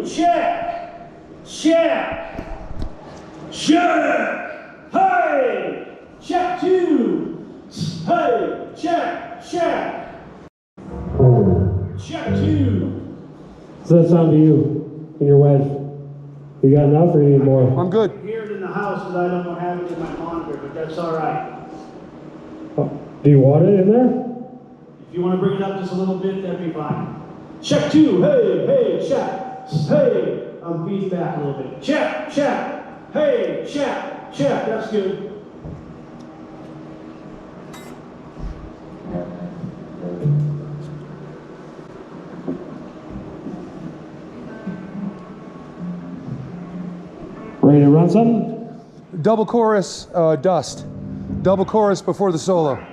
check, check, check, hey, check 2, hey, check, check, check 2. Does that sound to you in your wedge? You got enough or you need more? I'm good. I hear it in the house because I don't have it in my monitor, but that's all right. Oh, do you want it in there? If you want to bring it up just a little bit, that'd be fine. Check 2, hey, hey, check, hey, I'm beat back a little bit. Check, check, hey, check, check, that's good. Ready to run something? Double chorus, dust. Double chorus before the solo.